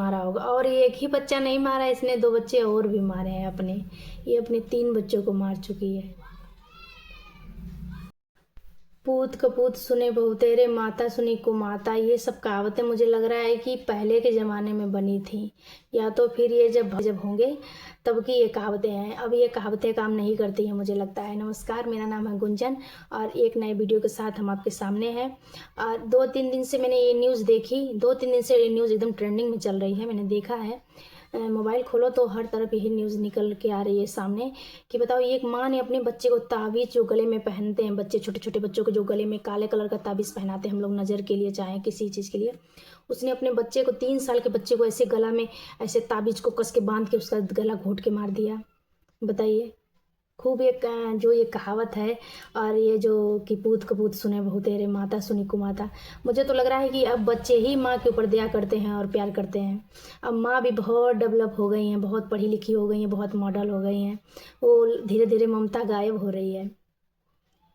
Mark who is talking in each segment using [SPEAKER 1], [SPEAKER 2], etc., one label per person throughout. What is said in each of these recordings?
[SPEAKER 1] मारा होगा। और ये एक ही बच्चा नहीं मारा, इसने 2 बच्चे और भी मारे हैं अपने। ये अपने 3 बच्चों को मार चुकी है। पूत कपूत सुने बहु तेरे, माता सुनी कुमाता, ये सब कहावतें मुझे लग रहा है कि पहले के ज़माने में बनी थी, या तो फिर ये जब होंगे तब की ये कहावतें हैं। अब ये कहावतें काम नहीं करती हैं मुझे लगता है। नमस्कार, मेरा नाम है गुंजन और एक नए वीडियो के साथ हम आपके सामने हैं। और 2-3 दिन से मैंने ये न्यूज़ देखी, 2-3 दिन से ये न्यूज़ एकदम ट्रेंडिंग में चल रही है। मैंने देखा है, मोबाइल खोलो तो हर तरफ यही न्यूज़ निकल के आ रही है सामने कि बताओ, एक माँ ने अपने बच्चे को ताबीज़ जो गले में पहनते हैं, बच्चे छोटे छोटे बच्चों को जो गले में काले कलर का ताबीज़ पहनाते हैं हम लोग नज़र के लिए, चाहे किसी चीज़ के लिए, उसने अपने बच्चे को 3 साल के बच्चे को ऐसे गला में ऐसे ताबीज़ को कस के बांध के उसका गला घोंट के मार दिया। बताइए, खूब एक जो ये कहावत है और ये जो कि पूत कपूत सुने बहु तेरे, माता सुनी कुमाता, मुझे तो लग रहा है कि अब बच्चे ही माँ के ऊपर दया करते हैं और प्यार करते हैं। अब माँ भी बहुत डेवलप हो गई हैं, बहुत पढ़ी लिखी हो गई हैं, बहुत मॉडल हो गई हैं। वो धीरे धीरे ममता गायब हो रही है।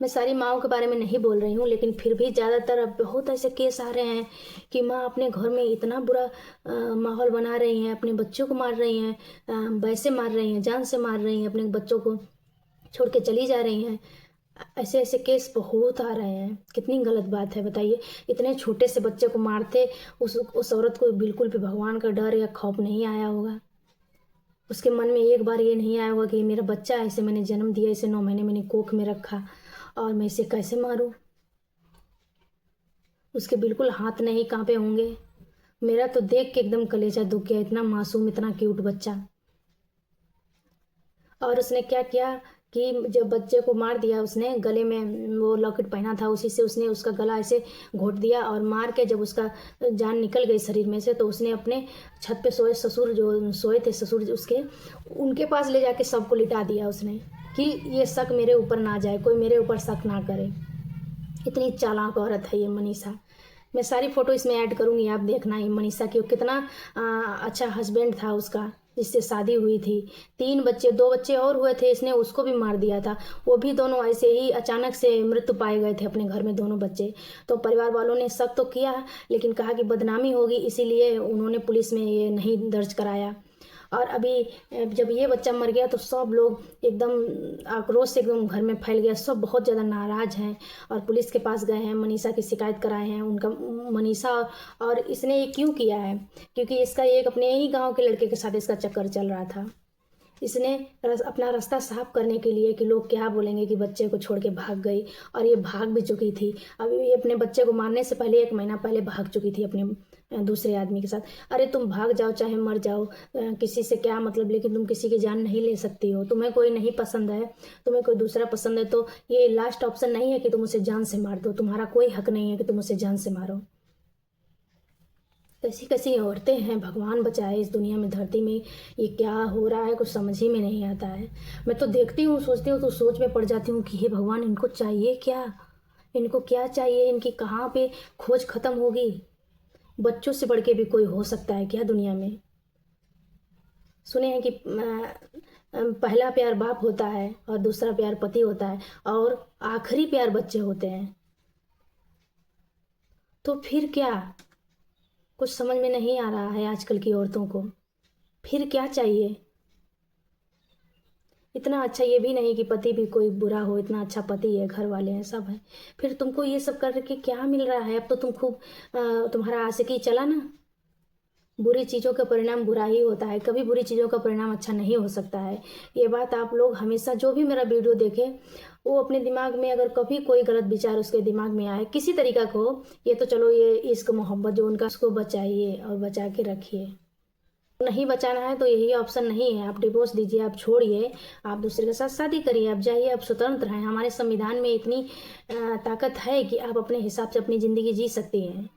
[SPEAKER 1] मैं सारी माँओं के बारे में नहीं बोल रही हूँ, लेकिन फिर भी ज़्यादातर अब बहुत ऐसे केस आ रहे हैं कि माँ अपने घर में इतना बुरा माहौल बना रही हैं, अपने बच्चों को मार रही हैं, वैसे मार रही हैं, जान से मार रही हैं, अपने बच्चों को छोड़ के चली जा रही हैं। ऐसे ऐसे केस बहुत आ रहे हैं। कितनी गलत बात है बताइए। इतने छोटे से बच्चे को मारते उस औरत को बिल्कुल भी भगवान का डर या खौफ नहीं आया होगा। उसके मन में एक बार ये नहीं आया होगा कि मेरा बच्चा है, इसे मैंने जन्म दिया, इसे 9 महीने मैंने कोख में रखा और मैं इसे कैसे मारूं। उसके बिल्कुल हाथ नहीं कांपे होंगे। मेरा तो देख के एकदम कलेजा दुख गया। इतना मासूम, इतना क्यूट बच्चा। और उसने क्या किया कि जब बच्चे को मार दिया, उसने गले में वो लॉकेट पहना था, उसी से उसने उसका गला ऐसे घोट दिया और मार के जब उसका जान निकल गई शरीर में से, तो उसने अपने छत पे सोए ससुर जो सोए थे, ससुर उसके, उनके पास ले जाके सबको लिटा दिया उसने कि ये शक मेरे ऊपर ना जाए, कोई मेरे ऊपर शक ना करे। इतनी चालाक औरत है ये मनीषा। मैं सारी फ़ोटो इसमें ऐड करूँगी, आप देखना ये मनीषा की कितना अच्छा हस्बैंड था उसका, जिससे शादी हुई थी। 3 बच्चे, 2 बच्चे और हुए थे, इसने उसको भी मार दिया था। वो भी दोनों ऐसे ही अचानक से मृत्यु पाए गए थे अपने घर में दोनों बच्चे। तो परिवार वालों ने शक तो किया, लेकिन कहा कि बदनामी होगी, इसीलिए उन्होंने पुलिस में ये नहीं दर्ज कराया। और अभी जब ये बच्चा मर गया तो सब लोग एकदम आक्रोश से एकदम घर में फैल गया। सब बहुत ज़्यादा नाराज़ हैं और पुलिस के पास गए हैं, मनीषा की शिकायत कराए हैं उनका। मनीषा, और इसने ये क्यों किया है, क्योंकि इसका एक अपने ही गांव के लड़के के साथ इसका चक्कर चल रहा था। इसने अपना रास्ता साफ करने के लिए कि लोग क्या बोलेंगे कि बच्चे को छोड़ के भाग गई, और ये भाग भी चुकी थी। अभी ये अपने बच्चे को मारने से पहले 1 महीना पहले भाग चुकी थी अपने दूसरे आदमी के साथ। अरे तुम भाग जाओ चाहे मर जाओ, किसी से क्या मतलब, लेकिन तुम किसी की जान नहीं ले सकती हो। तुम्हें कोई नहीं पसंद है, तुम्हें कोई दूसरा पसंद है, तो ये लास्ट ऑप्शन नहीं है कि तुम उसे जान से मार दो। तुम्हारा कोई हक नहीं है कि तुम उसे जान से मारो। कैसी कैसी औरतें हैं, भगवान बचाए इस दुनिया में, धरती में ये क्या हो रहा है, कुछ समझ ही में नहीं आता है। मैं तो देखती हूँ, सोचती हूँ तो सोच में पड़ जाती हूँ कि हे भगवान, इनको चाहिए क्या, इनको क्या चाहिए, इनकी कहाँ पे खोज खत्म होगी। बच्चों से बढ़ के भी कोई हो सकता है क्या दुनिया में। सुने हैं कि पहला प्यार बाप होता है और दूसरा प्यार पति होता है और आखिरी प्यार बच्चे होते हैं। तो फिर क्या, कुछ समझ में नहीं आ रहा है आजकल की औरतों को। फिर क्या चाहिए। इतना अच्छा ये भी नहीं कि पति भी कोई बुरा हो, इतना अच्छा पति है, घर वाले हैं, सब है, फिर तुमको ये सब करके क्या मिल रहा है। अब तो तुम खूब तुम्हारा आशिकी चला ना। बुरी चीज़ों का परिणाम बुरा ही होता है, कभी बुरी चीज़ों का परिणाम अच्छा नहीं हो सकता है। ये बात आप लोग हमेशा, जो भी मेरा वीडियो देखे, वो अपने दिमाग में अगर कभी कोई गलत विचार उसके दिमाग में आए किसी तरीका को, ये तो चलो ये इश्क मोहब्बत जो उनका, उसको बचाइए और बचा के रखिए। नहीं बचाना है तो यही ऑप्शन नहीं है, आप डिवोर्स दीजिए, आप छोड़िए, आप दूसरे के साथ शादी करिए, आप जाइए, आप स्वतंत्र हैं। हमारे संविधान में इतनी ताकत है कि आप अपने हिसाब से अपनी ज़िंदगी जी सकती हैं।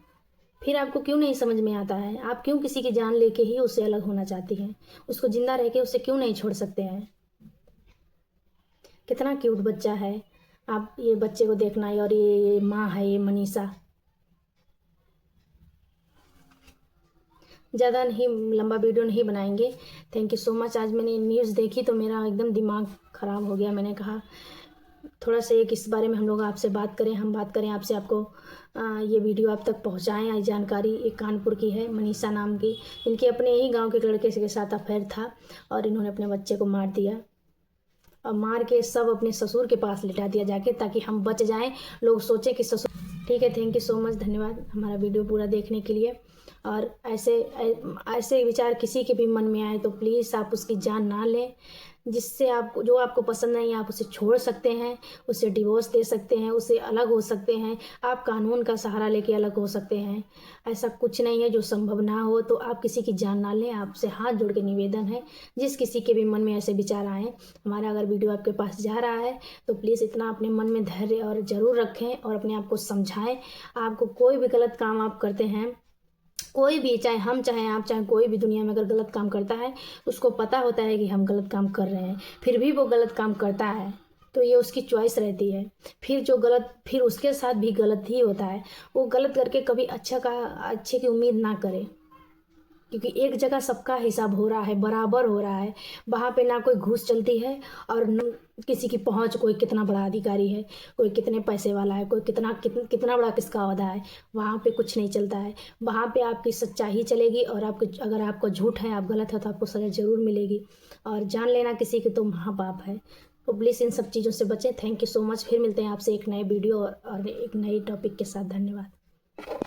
[SPEAKER 1] फिर आपको क्यों नहीं समझ में आता है, आप क्यों किसी की जान लेके ही उससे अलग होना चाहती हैं, उसको जिंदा रह के उससे क्यों नहीं छोड़ सकते हैं। कितना क्यूट बच्चा है। आप ये बच्चे को देखना, और ये माँ है, ये मनीषा। ज़्यादा नहीं, लंबा वीडियो नहीं बनाएंगे। Thank you so much. आज मैंने न्यूज़ देखी तो मेरा एकदम दिमाग ख़राब हो गया। मैंने कहा थोड़ा सा एक इस बारे में हम लोग आपसे बात करें, हम बात करें आपसे, आपको ये वीडियो आप तक पहुंचाएं। जानकारी एक कानपुर की है, मनीषा नाम की, इनके अपने ही गांव के लड़के के साथ अफेयर था और इन्होंने अपने बच्चे को मार दिया और मार के सब अपने ससुर के पास लिटा दिया जाके, ताकि हम बच जाएं, लोग सोचें कि ससुर। ठीक है, थैंक यू सो मच, धन्यवाद हमारा वीडियो पूरा देखने के लिए। और ऐसे विचार किसी के भी मन में आए तो प्लीज़ आप उसकी जान ना लें। जिससे आपको, जो आपको पसंद नहीं है, आप उसे छोड़ सकते हैं, उसे डिवोर्स दे सकते हैं, उससे अलग हो सकते हैं, आप कानून का सहारा लेके अलग हो सकते हैं। ऐसा कुछ नहीं है जो संभव ना हो। तो आप किसी की जान ना लें, आपसे हाथ जोड़ के निवेदन है, जिस किसी के भी मन में ऐसे विचार आए, हमारा अगर वीडियो आपके पास जा रहा है तो प्लीज़ इतना अपने मन में धैर्य और ज़रूर रखें और अपने आप को समझाएं। आपको कोई भी गलत काम आप करते हैं, कोई भी, चाहे हम चाहे आप चाहे कोई भी दुनिया में अगर गलत काम करता है, उसको पता होता है कि हम गलत काम कर रहे हैं, फिर भी वो गलत काम करता है, तो ये उसकी चॉइस रहती है। फिर उसके साथ भी गलत ही होता है। वो गलत करके कभी अच्छे की उम्मीद ना करे, क्योंकि एक जगह सबका हिसाब हो रहा है, बराबर हो रहा है। वहाँ पे ना कोई घूस चलती है और न किसी की पहुँच, कोई कितना बड़ा अधिकारी है, कोई कितने पैसे वाला है, कोई कितना बड़ा किसका ओहदा है, वहाँ पे कुछ नहीं चलता है। वहाँ पे आपकी सच्चाई चलेगी और अगर आपका झूठ है, आप गलत हो, तो आपको सज़ा ज़रूर मिलेगी। और जान लेना किसी की तो महापाप है। तो प्लीज़ इन सब चीज़ों से बचें। Thank you so much. फिर मिलते हैं आपसे एक नए वीडियो और एक नई टॉपिक के साथ। धन्यवाद।